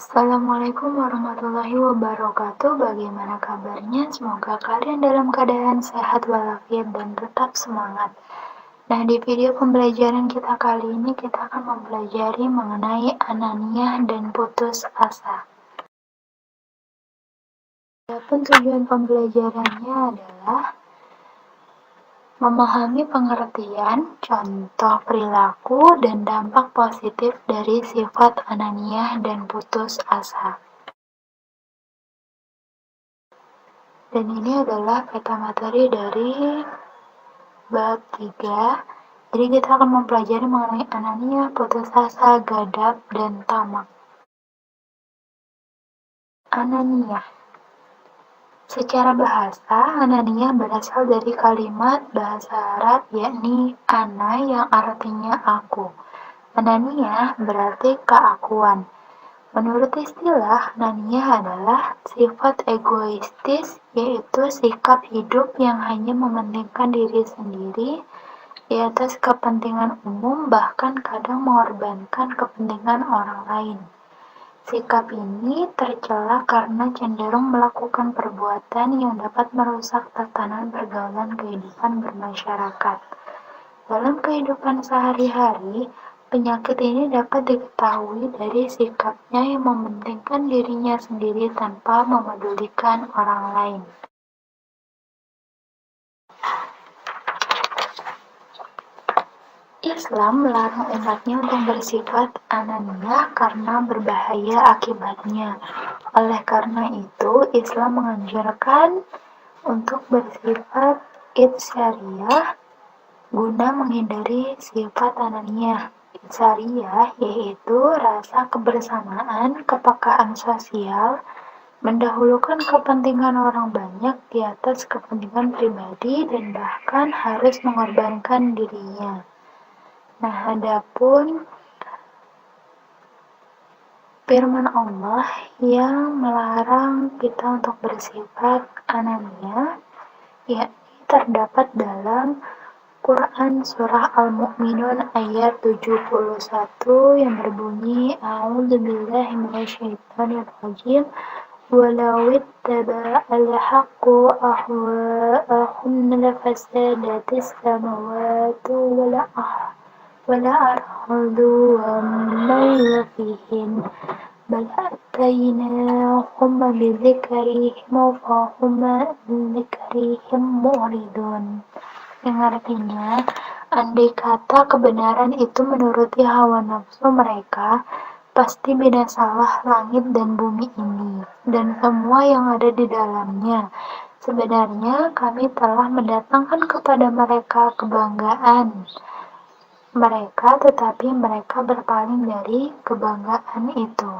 Assalamualaikum warahmatullahi wabarakatuh. Bagaimana kabarnya? Semoga kalian dalam keadaan sehat walafiat dan tetap semangat. Nah, di video pembelajaran kita kali ini kita akan mempelajari mengenai ananiah dan putus asa. Adapun tujuan pembelajarannya adalah memahami pengertian, contoh perilaku, dan dampak positif dari sifat ananiah dan putus asa. Dan ini adalah peta materi dari bab 3. Jadi kita akan mempelajari mengenai ananiah, putus asa, gadab, dan tamak. Ananiah. Secara bahasa, ananiah berasal dari kalimat bahasa Arab yakni ana yang artinya aku. Ananiah berarti keakuan. Menurut istilah, ananiah adalah sifat egoistis, yaitu sikap hidup yang hanya mementingkan diri sendiri di atas kepentingan umum, bahkan kadang mengorbankan kepentingan orang lain. Sikap ini tercela karena cenderung melakukan perbuatan yang dapat merusak tatanan pergaulan kehidupan bermasyarakat. Dalam kehidupan sehari-hari, penyakit ini dapat diketahui dari sikapnya yang mementingkan dirinya sendiri tanpa memedulikan orang lain. Islam melarang umatnya untuk bersifat ananiah karena berbahaya akibatnya. Oleh karena itu, Islam menganjurkan untuk bersifat itsyariyah guna menghindari sifat ananiah. Itsyariyah yaitu rasa kebersamaan, kepekaan sosial, mendahulukan kepentingan orang banyak di atas kepentingan pribadi dan bahkan harus mengorbankan dirinya. Nah, adapun firman Allah yang melarang kita untuk bersifat ananiah, yakni terdapat dalam Quran Surah Al-Mu'minun ayat 71 yang berbunyi A'udzubillahi minasyaitonirrajim walau ittaba'al haqqu ahwa'ahum lafasadatis samawati wal ardu wa man fihin bal atainahum bidzikrihim fa hum an dzikrihim mu'ridun. Yang artinya, andai kata kebenaran itu menuruti hawa nafsu mereka, pasti binasalah langit dan bumi ini, dan semua yang ada di dalamnya. Sebenarnya kami telah mendatangkan kepada mereka kebanggaan mereka, tetapi mereka berpaling dari kebanggaan itu.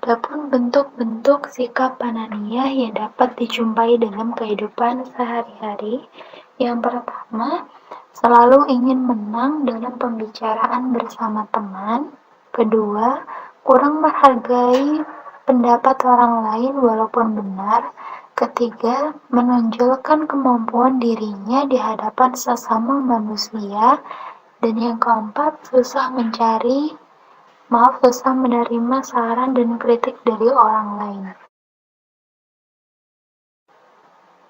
Adapun bentuk-bentuk sikap ananiah yang dapat dijumpai dalam kehidupan sehari-hari, yang pertama, selalu ingin menang dalam pembicaraan bersama teman. Kedua, kurang menghargai pendapat orang lain walaupun benar. Ketiga, menonjolkan kemampuan dirinya di hadapan sesama manusia. Dan yang keempat, susah menerima saran dan kritik dari orang lain.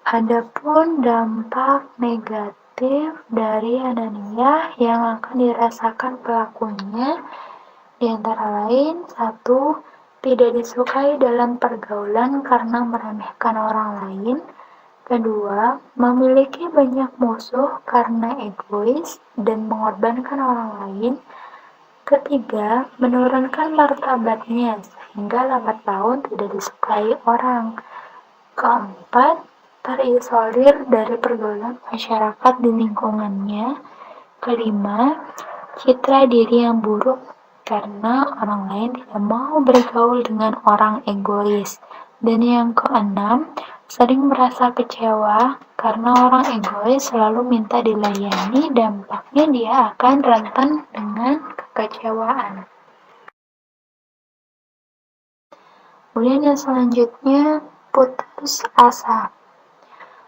Adapun dampak negatif dari ananiah yang akan dirasakan pelakunya, di antara lain, 1. Tidak disukai dalam pergaulan karena meremehkan orang lain. Kedua, memiliki banyak musuh karena egois dan mengorbankan orang lain. Ketiga, menurunkan martabatnya sehingga lambat laun tidak disukai orang. Keempat, terisolir dari pergaulan masyarakat di lingkungannya. Kelima, citra diri yang buruk karena orang lain tidak mau bergaul dengan orang egois. Dan yang keenam, sering merasa kecewa karena orang egois selalu minta dilayani, dampaknya dia akan rentan dengan kekecewaan. Kemudian yang selanjutnya, putus asa.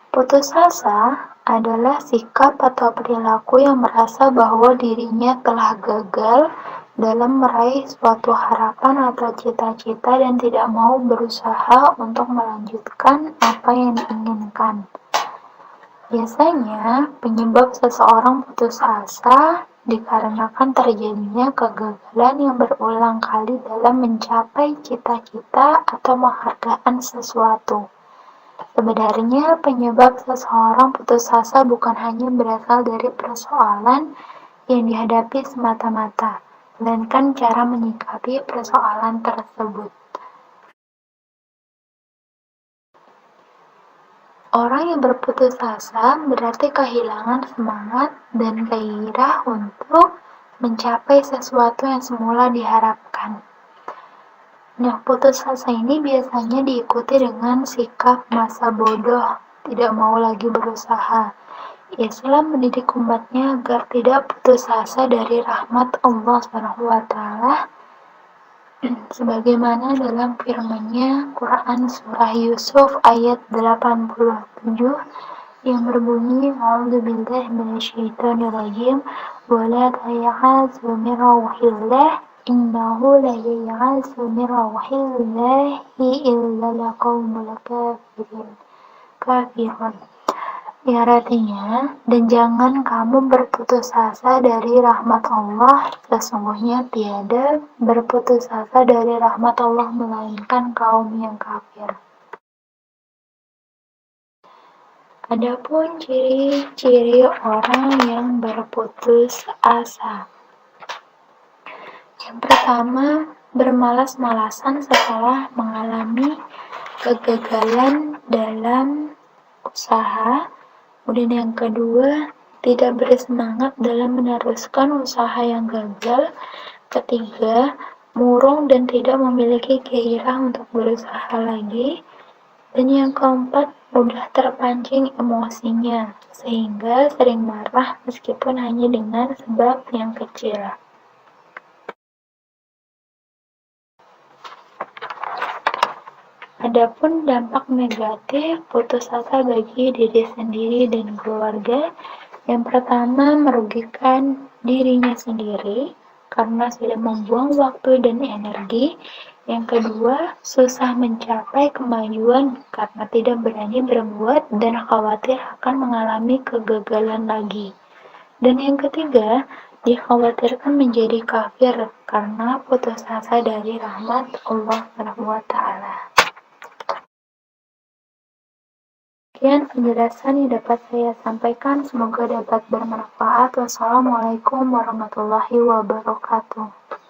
Putus asa adalah sikap atau perilaku yang merasa bahwa dirinya telah gagal dalam meraih suatu harapan atau cita-cita dan tidak mau berusaha untuk melanjutkan apa yang diinginkan. Biasanya, penyebab seseorang putus asa dikarenakan terjadinya kegagalan yang berulang kali dalam mencapai cita-cita atau penghargaan sesuatu. Sebenarnya, penyebab seseorang putus asa bukan hanya berasal dari persoalan yang dihadapi semata-mata, melainkan cara menyikapi persoalan tersebut. Orang yang berputus asa berarti kehilangan semangat dan gairah untuk mencapai sesuatu yang semula diharapkan. Nah, putus asa ini biasanya diikuti dengan sikap masa bodoh, tidak mau lagi berusaha. Islam mendidik umatnya agar tidak putus asa dari rahmat Allah SWT, sebagaimana dalam firman-Nya Quran Surah Yusuf ayat 87 yang berbunyi A'udzubillahi minasyaitonirrajim wa la tay'asu min rauhillah innahu la yay'asu min rauhillahi illa al-qaumul kafirun. Ya, artinya, dan jangan kamu berputus asa dari rahmat Allah, sesungguhnya tiada berputus asa dari rahmat Allah melainkan kaum yang kafir. Adapun ciri-ciri orang yang berputus asa. Yang pertama, bermalas-malasan setelah mengalami kegagalan dalam usaha. Kemudian yang kedua, tidak bersemangat dalam meneruskan usaha yang gagal. Ketiga, murung dan tidak memiliki gairah untuk berusaha lagi. Dan yang keempat, mudah terpancing emosinya, sehingga sering marah meskipun hanya dengan sebab yang kecil. Adapun dampak negatif putus asa bagi diri sendiri dan keluarga, yang pertama merugikan dirinya sendiri karena sudah membuang waktu dan energi. Yang kedua, susah mencapai kemajuan karena tidak berani berbuat dan khawatir akan mengalami kegagalan lagi. Dan yang ketiga, dikhawatirkan menjadi kafir karena putus asa dari rahmat Allah SWT. Sekian penjelasan yang dapat saya sampaikan, semoga dapat bermanfaat. Wassalamualaikum warahmatullahi wabarakatuh.